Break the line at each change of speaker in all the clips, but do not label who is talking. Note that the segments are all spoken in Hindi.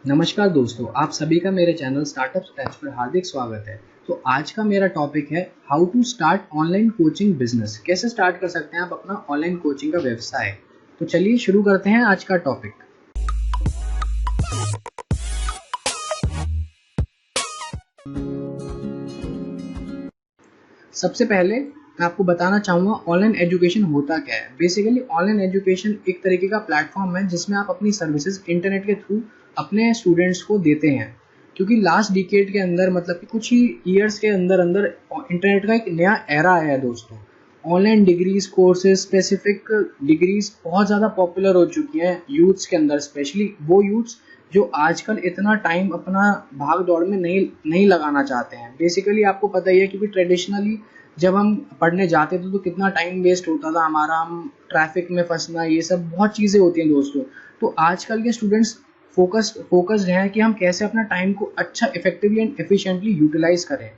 नमस्कार दोस्तों, आप सभी का मेरे चैनल स्टार्टअप स्क्रैच पर हार्दिक स्वागत है। तो आज का मेरा टॉपिक है how to start online coaching business. कैसे स्टार्ट कर सकते हैं आप अपना ऑनलाइन कोचिंग का व्यवसाय। तो चलिए शुरू करते हैं आज का टॉपिक। सबसे पहले मैं आपको बताना चाहूँगा ऑनलाइन एजुकेशन होता क्या है। बेसिकली ऑनलाइन एजुकेशन एक तरीके का प्लेटफॉर्म है जिसमें आप अपनी सर्विसेज इंटरनेट के थ्रू अपने स्टूडेंट्स को देते हैं। क्योंकि लास्ट डिकेड के अंदर मतलब कि कुछ ही ईयर्स के अंदर अंदर इंटरनेट का एक नया एरा आया है दोस्तों। Online degrees courses specific degrees बहुत ज़्यादा पॉपुलर हो चुकी हैं यूथ्स के अंदर, स्पेशली वो यूथ्स जो आजकल इतना टाइम अपना भाग दौड़ में नहीं लगाना चाहते हैं। बेसिकली आपको पता ही है क्योंकि ट्रेडिशनली जब हम पढ़ने जाते थे तो कितना टाइम वेस्ट होता था हमारा, हम ट्रैफिक में फंसना, ये सब बहुत चीज़ें होती हैं दोस्तों। तो आजकल के स्टूडेंट्स फोकस्ड हैं कि हम कैसे अपना टाइम को अच्छा इफेक्टिवली एंड एफिशिएंटली यूटिलाइज करें।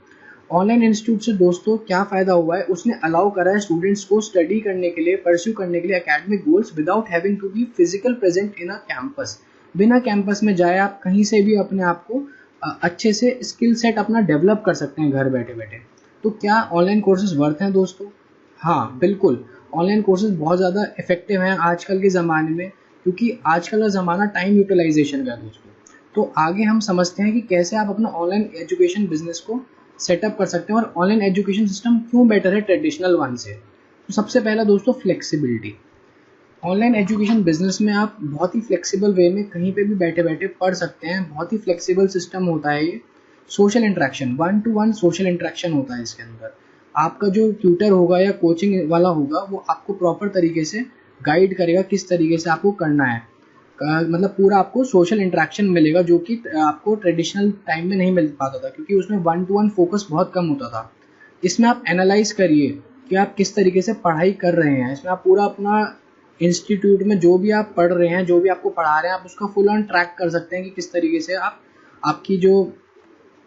ऑनलाइन इंस्टीट्यूट से दोस्तों क्या फ़ायदा हुआ है, उसने अलाउ करा है स्टूडेंट्स को स्टडी करने के लिए, परस्यू करने के लिए academic goals without having to be physical present in a campus. बिना कैंपस में जाए आप कहीं से भी अपने आप को अच्छे से स्किल सेट अपना डेवलप कर सकते हैं घर बैठे बैठे। तो क्या ऑनलाइन कोर्सेज वर्थ हैं दोस्तों? हाँ बिल्कुल, ऑनलाइन कोर्सेज बहुत ज़्यादा इफेक्टिव हैं आजकल के ज़माने में, क्योंकि आजकल का ज़माना टाइम यूटिलाइजेशन का है दोस्तों। तो आगे हम समझते हैं कि कैसे आप अपना ऑनलाइन एजुकेशन बिजनेस को सेटअप कर सकते हैं और ऑनलाइन एजुकेशन सिस्टम क्यों बेटर है ट्रेडिशनल वन से। तो सबसे पहला दोस्तों फ्लेक्सिबिलिटी। ऑनलाइन एजुकेशन बिजनेस में आप बहुत ही फ्लेक्सिबल वे में कहीं पे भी बैठे बैठे पढ़ सकते हैं। बहुत ही फ्लेक्सिबल सिस्टम होता है ये। Social interaction, 1-to-1 social interaction होता है इसके अंदर। आपका जो ट्यूटर होगा या कोचिंग वाला होगा वो आपको प्रॉपर तरीके से गाइड करेगा किस तरीके से आपको करना है। मतलब पूरा आपको सोशल इंटरेक्शन मिलेगा जो कि आपको ट्रेडिशनल टाइम में नहीं मिल पाता था, क्योंकि उसमें 1-to-1 फोकस बहुत कम होता था। इसमें आप एनालाइज करिए कि आप किस तरीके से पढ़ाई कर रहे हैं। इसमें आप पूरा अपना इंस्टीट्यूट में जो भी आप पढ़ रहे हैं, जो भी आपको पढ़ा रहे हैं, आप उसका फुल ऑन ट्रैक कर सकते हैं कि किस तरीके से आपकी जो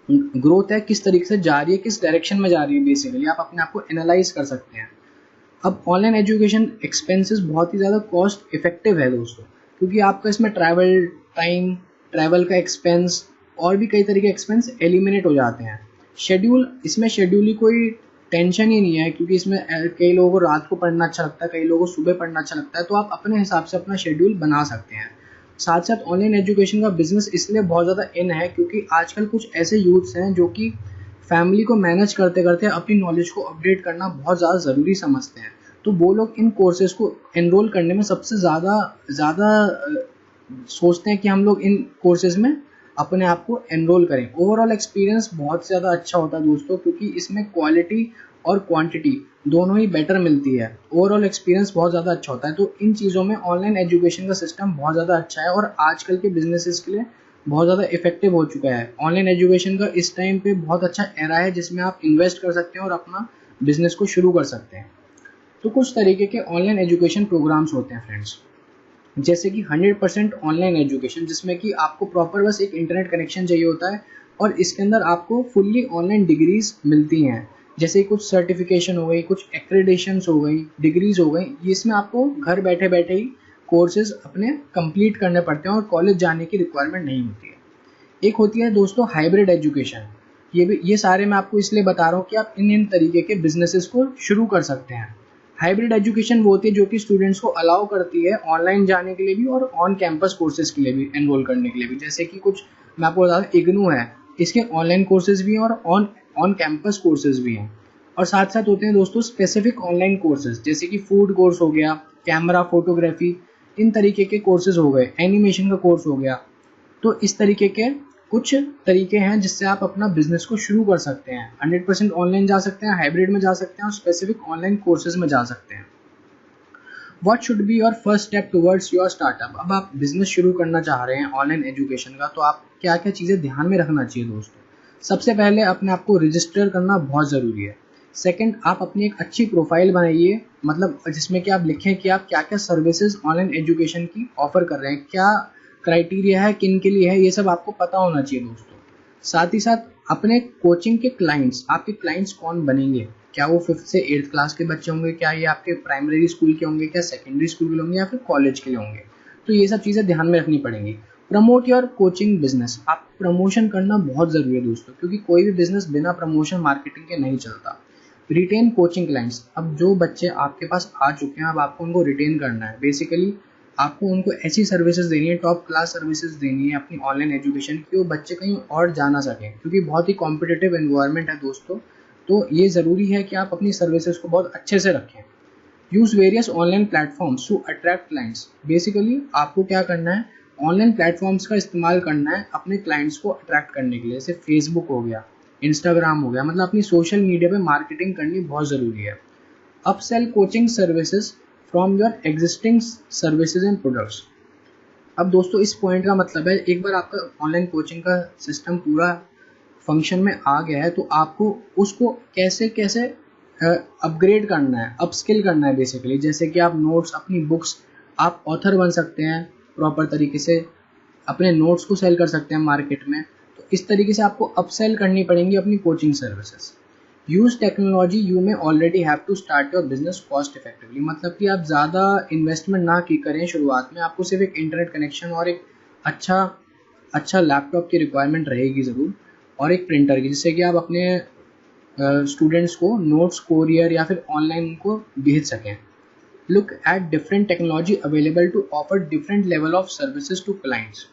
ग्रोथ है किस तरीके से जा रही है, किस डायरेक्शन में जा रही है। बेसिकली आप अपने आप को एनालाइज कर सकते हैं। अब ऑनलाइन एजुकेशन एक्सपेंसेस बहुत ही ज़्यादा कॉस्ट इफेक्टिव है दोस्तों, क्योंकि आपका इसमें ट्रैवल टाइम, ट्रैवल का एक्सपेंस और भी कई तरह के एक्सपेंस एलिमिनेट हो जाते हैं। शेड्यूल, इसमें शेड्यूल की कोई टेंशन ही नहीं है, क्योंकि इसमें कई लोगों को रात को पढ़ना अच्छा लगता है, कई लोगों को सुबह पढ़ना अच्छा लगता है। तो आप अपने हिसाब से अपना शेड्यूल बना सकते हैं। साथ साथ ऑनलाइन एजुकेशन का बिजनेस इसलिए बहुत ज़्यादा इन है क्योंकि आजकल कुछ ऐसे यूथ्स हैं जो कि फैमिली को मैनेज करते करते अपनी नॉलेज को अपडेट करना बहुत ज़्यादा ज़रूरी समझते हैं। तो वो लोग इन कोर्सेज को एनरोल करने में सबसे ज़्यादा सोचते हैं कि हम लोग इन कोर्सेज में अपने आप को एनरोल करें। ओवरऑल एक्सपीरियंस बहुत ज़्यादा अच्छा होता है दोस्तों, क्योंकि इसमें क्वालिटी और क्वांटिटी दोनों ही बेटर मिलती है। ओवरऑल एक्सपीरियंस बहुत ज़्यादा अच्छा होता है। तो इन चीज़ों में ऑनलाइन एजुकेशन का सिस्टम बहुत ज़्यादा अच्छा है और आजकल के बिजनेसेस के लिए बहुत ज़्यादा इफेक्टिव हो चुका है। ऑनलाइन एजुकेशन का इस टाइम पे बहुत अच्छा एरा है जिसमें आप इन्वेस्ट कर सकते हैं और अपना बिजनेस को शुरू कर सकते हैं। तो कुछ तरीके के ऑनलाइन एजुकेशन प्रोग्राम्स होते हैं फ्रेंड्स, जैसे कि 100% ऑनलाइन एजुकेशन, जिसमें कि आपको प्रॉपर बस एक इंटरनेट कनेक्शन चाहिए होता है और इसके अंदर आपको फुल्ली ऑनलाइन डिग्रीज मिलती हैं। जैसे कुछ सर्टिफिकेशन हो गई, कुछ एक्रेडिशंस हो गई, डिग्रीज हो गई, ये इसमें आपको घर बैठे बैठे ही कोर्सेज अपने कंप्लीट करने पड़ते हैं और कॉलेज जाने की रिक्वायरमेंट नहीं होती है। एक होती है दोस्तों हाइब्रिड एजुकेशन। ये सारे मैं आपको इसलिए बता रहा हूँ कि आप इन तरीके के बिजनेसेस को शुरू कर सकते हैं। हाइब्रिड एजुकेशन वो होती है जो कि स्टूडेंट्स को अलाउ करती है ऑनलाइन जाने के लिए भी और ऑन कैंपस कोर्सेज के लिए भी एनरोल करने के लिए भी। जैसे कि कुछ मैं आपको बता दूं, इग्नू है, इसके ऑनलाइन कोर्सेज भी हैं और ऑन कैंपस कोर्सेज भी हैं। और साथ साथ होते हैं दोस्तों स्पेसिफिक ऑनलाइन कोर्सेज, जैसे कि फूड कोर्स हो गया, कैमरा फोटोग्राफी, इन तरीके के कोर्सेज हो गए, एनिमेशन का कोर्स हो गया। तो इस तरीके के कुछ तरीके हैं जिससे आप अपना बिजनेस को शुरू कर सकते हैं। 100% ऑनलाइन जा सकते हैं, हाइब्रिड में जा सकते हैं और स्पेसिफिक ऑनलाइन कोर्सेज में जा सकते हैं। What should be your first step towards your startup. अब आप बिजनेस शुरू करना चाह रहे हैं ऑनलाइन एजुकेशन का, तो आप क्या क्या चीज़ें ध्यान में रखना चाहिए दोस्तों। सबसे पहले अपने आप को रजिस्टर करना बहुत ज़रूरी है। सेकंड, आप अपनी एक अच्छी प्रोफाइल बनाइए, मतलब जिसमें कि आप लिखें कि आप क्या क्या सर्विसेज ऑनलाइन एजुकेशन की ऑफर कर रहे हैं, क्या क्राइटेरिया है, किन के लिए है, ये सब आपको पता होना चाहिए दोस्तों। साथ ही साथ अपने कोचिंग के क्लाइंट्स, आपके क्लाइंट्स कौन बनेंगे, क्या वो 5th से 8th क्लास के बच्चे होंगे, क्या ये आपके प्राइमरी स्कूल के होंगे, क्या सेकेंडरी स्कूल के होंगे या फिर कॉलेज के लिए होंगे। तो ये सब चीज़ें ध्यान में रखनी पड़ेंगी। Promote your coaching business. आप प्रमोशन करना बहुत ज़रूरी है दोस्तों, क्योंकि कोई भी बिजनेस बिना प्रमोशन मार्केटिंग के नहीं चलता। Retain coaching clients. अब जो बच्चे आपके पास आ चुके हैं, अब आपको उनको रिटेन करना है। बेसिकली आपको उनको ऐसी सर्विसेज देनी है, टॉप क्लास सर्विसेज देनी है अपनी ऑनलाइन एजुकेशन की, वो बच्चे कहीं और जा ना सकें, क्योंकि बहुत ही कॉम्पिटिटिव एनवायरनमेंट है दोस्तों। तो ये ज़रूरी है कि आप अपनी सर्विसेज को बहुत अच्छे से रखें। Use various online platforms to attract clients. Basically आपको क्या करना है, ऑनलाइन प्लेटफॉर्म्स का इस्तेमाल करना है अपने क्लाइंट्स को अट्रैक्ट करने के लिए। जैसे फेसबुक हो गया, इंस्टाग्राम हो गया, मतलब अपनी सोशल मीडिया पे मार्केटिंग करनी बहुत ज़रूरी है। Upsell coaching services from your existing services and products. अब दोस्तों इस पॉइंट का मतलब है, एक बार आपका ऑनलाइन कोचिंग का सिस्टम पूरा फंक्शन में आ गया है, तो आपको उसको कैसे कैसे अपग्रेड करना है, अपस्किल करना है बेसिकली। जैसे कि आप नोट्स, अपनी बुक्स, आप ऑथर बन सकते हैं प्रॉपर तरीके से, अपने नोट्स को सेल कर सकते हैं मार्केट में। तो इस तरीके से आपको अपसेल करनी पड़ेंगी अपनी coaching services. Use technology you में already have to start your business cost effectively. मतलब कि आप ज़्यादा इन्वेस्टमेंट ना की करें शुरुआत में, आपको सिर्फ एक इंटरनेट कनेक्शन और एक अच्छा लैपटॉप की रिक्वायरमेंट रहेगी ज़रूर, और एक प्रिंटर की, जिससे कि आप अपने स्टूडेंट्स को नोट्स कोरियर या फिर ऑनलाइन उनको भेज सकें। Look at different technology available to offer different level of services to clients.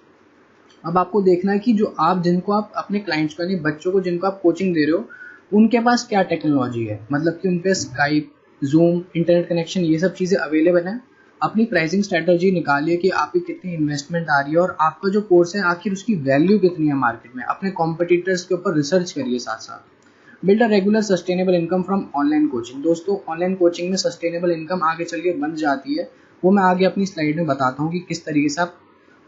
अब आपको देखना है कि जिनको आप अपने क्लाइंट्स को, यानी बच्चों को जिनको आप कोचिंग दे रहे हो, उनके पास क्या टेक्नोलॉजी है। मतलब कि उनके स्काइप, जूम, इंटरनेट कनेक्शन, ये सब चीज़ें अवेलेबल हैं। अपनी प्राइसिंग स्ट्रेटजी निकालिए कि आपकी कितनी इन्वेस्टमेंट आ रही है, और आपका जो कोर्स है आखिर उसकी वैल्यू कितनी है मार्केट में। अपने कॉम्पिटिटर्स के ऊपर रिसर्च करिए साथ साथ। Build a regular sustainable income from online coaching. दोस्तों ऑनलाइन कोचिंग में सस्टेनेबल इनकम आगे चल के बन जाती है, वो मैं आगे अपनी स्लाइड में बताता हूँ कि किस तरीके से आप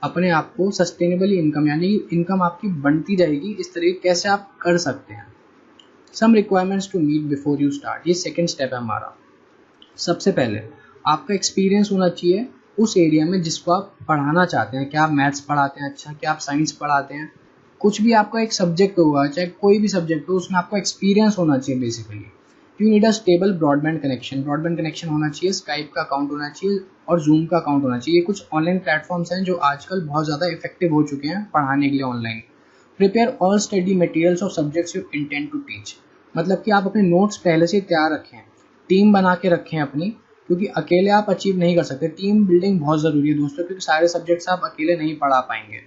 अपने आप को सस्टेनेबल इनकम, यानी इनकम आपकी बढ़ती जाएगी, इस तरीके कैसे आप कर सकते हैं। Some requirements to meet before you start. ये सेकंड स्टेप है हमारा। सबसे पहले आपका एक्सपीरियंस होना चाहिए उस एरिया में जिसको आप पढ़ाना चाहते हैं। क्या आप मैथ्स पढ़ाते हैं, अच्छा, क्या आप साइंस पढ़ाते हैं, कुछ भी आपका एक सब्जेक्ट होगा, चाहे कोई भी सब्जेक्ट हो, उसमें आपको एक्सपीरियंस होना चाहिए basically. You need a stable broadband connection. Broadband connection होना चाहिए, स्काइप का अकाउंट होना चाहिए, और जूम का अकाउंट होना चाहिए। ये कुछ ऑनलाइन प्लेटफॉर्म्स हैं जो आजकल बहुत ज़्यादा इफेक्टिव हो चुके हैं पढ़ाने के लिए online. Prepare all study materials of subjects you intend to teach. मतलब कि आप अपने नोट्स पहले से तैयार रखें, टीम बना के रखें अपनी, क्योंकि अकेले आप अचीव नहीं कर सकते। टीम बिल्डिंग बहुत ज़रूरी है दोस्तों, क्योंकि सारे सब्जेक्ट्स आप अकेले नहीं पढ़ा पाएंगे।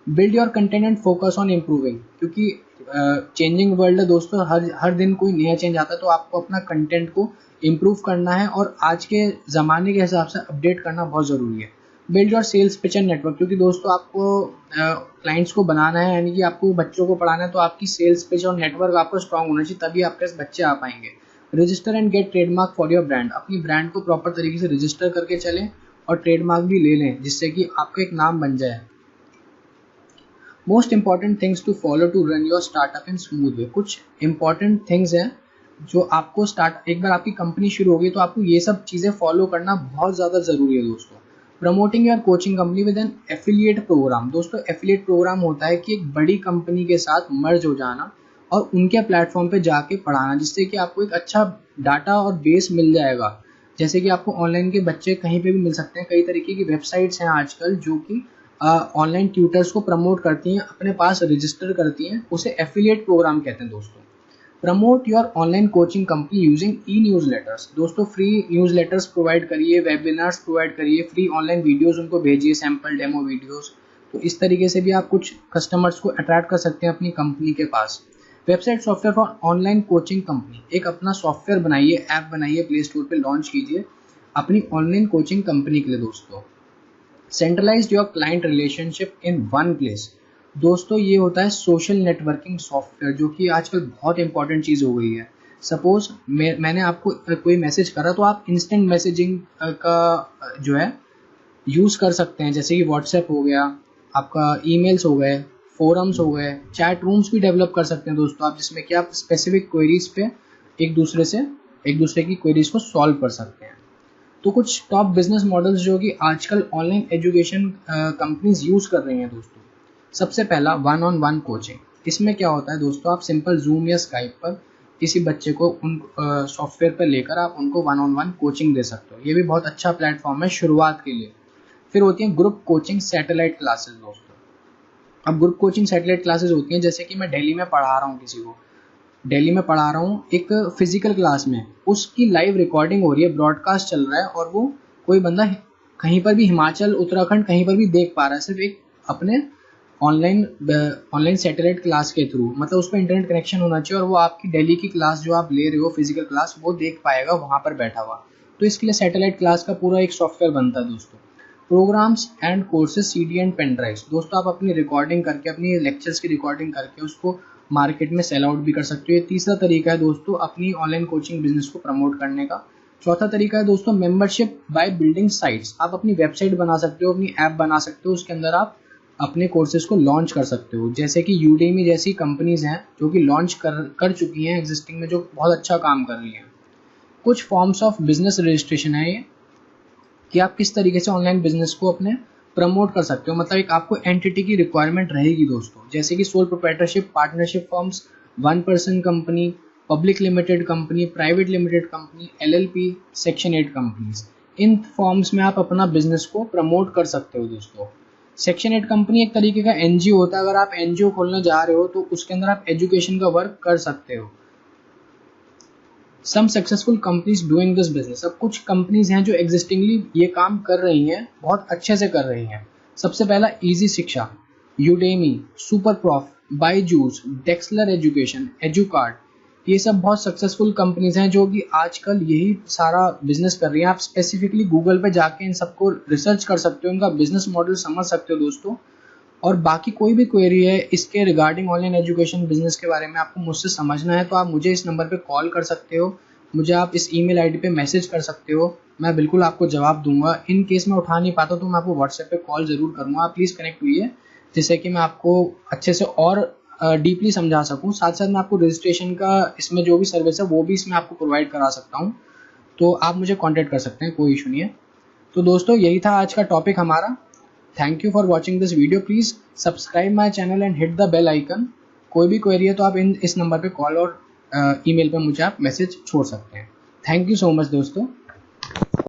Build your content and focus on improving, क्योंकि चेंजिंग वर्ल्ड है दोस्तों, हर दिन कोई नया चेंज आता है, तो आपको अपना कंटेंट को इम्प्रूव करना है और आज के ज़माने के हिसाब से अपडेट करना बहुत ज़रूरी है। Build your sales pitch and network, क्योंकि दोस्तों आपको क्लाइंट्स को बनाना है, यानी कि आपको बच्चों को पढ़ाना है, तो आपकी सेल्स पिच और नेटवर्क आपको स्ट्रांग होना चाहिए, तभी आपके पास बच्चे आ पाएंगे। Register and get trademark for your brand. अपनी ब्रांड को प्रॉपर तरीके से रजिस्टर करके चलें और ट्रेडमार्क भी ले लें, जिससे कि आपका एक नाम बन जाए। Most important things to follow to run your startup in smooth way. कुछ इंपॉर्टेंट थिंग्स हैं जो आपको एक बार आपकी कंपनी शुरू होगी तो आपको ये सब चीज़ें फॉलो करना बहुत ज़्यादा ज़रूरी है दोस्तों। Promoting your coaching company with an affiliate programme. दोस्तों एफिलिएट प्रोग्राम होता है कि एक बड़ी कंपनी के साथ मर्ज हो जाना और उनके प्लेटफॉर्म पे जाके पढ़ाना, जिससे कि आपको एक अच्छा डाटा और बेस मिल जाएगा। जैसे कि आपको ऑनलाइन के बच्चे कहीं पे भी मिल सकते हैं। कई तरीके की वेबसाइट्स हैं आजकल जो कि ऑनलाइन ट्यूटर्स को प्रमोट करती हैं, अपने पास रजिस्टर करती हैं, उसे एफिलिएट प्रोग्राम कहते हैं दोस्तों। Promote your online coaching company using E news letters. दोस्तों फ्री न्यूज़ लेटर्स प्रोवाइड करिए, वेबिनार्स प्रोवाइड करिए, फ्री ऑनलाइन वीडियोस उनको भेजिए, सैम्पल डेमो वीडियोस। तो इस तरीके से भी आप कुछ कस्टमर्स को अट्रैक्ट कर सकते हैं अपनी कंपनी के पास। Website software for online coaching company. एक अपना सॉफ्टवेयर बनाइए, ऐप बनाइए, प्ले स्टोर पर लॉन्च कीजिए अपनी ऑनलाइन कोचिंग कंपनी के लिए दोस्तों। Centralise your client relationship in one place. दोस्तों ये होता है सोशल नेटवर्किंग सॉफ्टवेयर, जो कि आजकल बहुत इंपॉर्टेंट चीज़ हो गई है। सपोज मैंने आपको कोई मैसेज करा तो आप इंस्टेंट मैसेजिंग का जो है यूज़ कर सकते हैं, जैसे कि व्हाट्सएप हो गया, आपका ईमेल्स हो गए, फोरम्स हो गए, चैट रूम्स भी डेवलप कर सकते हैं दोस्तों आप, जिसमें कि आप स्पेसिफिक क्वेरीज पे एक दूसरे की क्वेरीज को सॉल्व कर सकते हैं। तो कुछ टॉप बिजनेस मॉडल्स जो कि आजकल ऑनलाइन एजुकेशन कंपनीज यूज़ कर रही हैं दोस्तों। सबसे पहला वन ऑन वन कोचिंग। इसमें क्या होता है दोस्तों, आप सिंपल जूम या स्काइप पर किसी बच्चे को उन सॉफ्टवेयर पर लेकर आप उनको वन ऑन वन कोचिंग दे सकते हो। ये भी बहुत अच्छा प्लेटफॉर्म है शुरुआत के लिए। फिर होती है ग्रुप कोचिंग सैटेलाइट क्लासेस दोस्तों। अब ग्रुप कोचिंग सैटेलाइट क्लासेस होती हैं, जैसे कि मैं दिल्ली में पढ़ा रहा हूँ, किसी को दिल्ली में पढ़ा रहा हूँ एक फिजिकल क्लास में, उसकी लाइव रिकॉर्डिंग हो रही है, ब्रॉडकास्ट चल रहा है, और वो कोई बंदा कहीं पर भी, हिमाचल, उत्तराखंड, कहीं पर भी देख पा रहा है, सिर्फ एक अपने ऑनलाइन सैटेलाइट क्लास के थ्रू। मतलब उस पर इंटरनेट कनेक्शन होना चाहिए, और वो आपकी दिल्ली की क्लास जो आप ले रहे हो फिजिकल क्लास, वो देख पाएगा वहाँ पर बैठा हुआ। तो इसके लिए सैटेलाइट क्लास का पूरा एक सॉफ्टवेयर बनता है दोस्तों। Programmes and courses, CD and pen drives. दोस्तों आप अपनी रिकॉर्डिंग करके, अपनी लेक्चर्स की रिकॉर्डिंग करके उसको मार्केट में सेल आउट भी कर सकते हो। ये तीसरा तरीका है दोस्तों अपनी ऑनलाइन कोचिंग बिजनेस को प्रमोट करने का। चौथा तरीका है दोस्तों मेंबरशिप बाय बिल्डिंग साइट्स। आप अपनी वेबसाइट बना सकते हो, अपनी ऐप बना सकते हो, उसके अंदर आप अपने कोर्सेज को लॉन्च कर सकते हो। जैसे कि यूडेमी जैसी कंपनीज हैं जो कि लॉन्च कर चुकी हैं एग्जिस्टिंग में, जो बहुत अच्छा काम कर रही हैं। कुछ फॉर्म्स ऑफ बिजनेस रजिस्ट्रेशन है ये, कि आप किस तरीके से ऑनलाइन बिजनेस को अपने प्रमोट कर सकते हो। मतलब एक आपको एंटिटी की रिक्वायरमेंट रहेगी दोस्तों, जैसे कि sole proprietorship, partnership forms, 1 person company, public limited company, private limited company, LLP, section 8 companies. इन फॉर्म्स में आप अपना बिजनेस को प्रमोट कर सकते हो दोस्तों। सेक्शन 8 कंपनी एक तरीके का NGO होता है। अगर आप NGO खोलने जा रहे हो तो उसके अंदर आप एजुकेशन का वर्क कर सकते हो। Some successful companies doing this business. अब कुछ कंपनीज हैं जो एग्जिस्टिंगली ये काम कर रही हैं, बहुत अच्छे से कर रही हैं। सबसे पहला easy Shiksha, Udemy, super prof, Byju's, डेक्सलर एजुकेशन, एजुकार्ड। ये सब बहुत सक्सेसफुल कंपनीज हैं जो कि आजकल यही सारा बिजनेस कर रही हैं। आप स्पेसिफिकली गूगल पे जाके इन सबको रिसर्च कर सकते हो, इनका बिजनेस मॉडल समझ सकते हो दोस्तों। और बाकी कोई भी क्वेरी है इसके रिगार्डिंग ऑनलाइन एजुकेशन बिजनेस के बारे में, आपको मुझसे समझना है, तो आप मुझे इस नंबर पे कॉल कर सकते हो, मुझे आप इस ईमेल आईडी पे मैसेज कर सकते हो, मैं बिल्कुल आपको जवाब दूंगा। इन केस मैं उठा नहीं पाता तो मैं आपको व्हाट्सएप पे कॉल जरूर करूंगा। आप प्लीज़ कनेक्ट हुइए, जिससे कि मैं आपको अच्छे से और डीपली समझा सकूँ। साथ साथ मैं आपको रजिस्ट्रेशन का, इसमें जो भी सर्विस है वो भी इसमें आपको प्रोवाइड करा सकता हूँ। तो आप मुझे कॉन्टैक्ट कर सकते हैं, कोई इशू नहीं है। तो दोस्तों यही था आज का टॉपिक हमारा। Thank you for watching this video. Please subscribe my channel and hit the bell icon. कोई भी क्वेरी है तो आप इस नंबर पे कॉल और ईमेल पे मुझे आप मैसेज छोड़ सकते हैं। थैंक यू सो मच दोस्तों।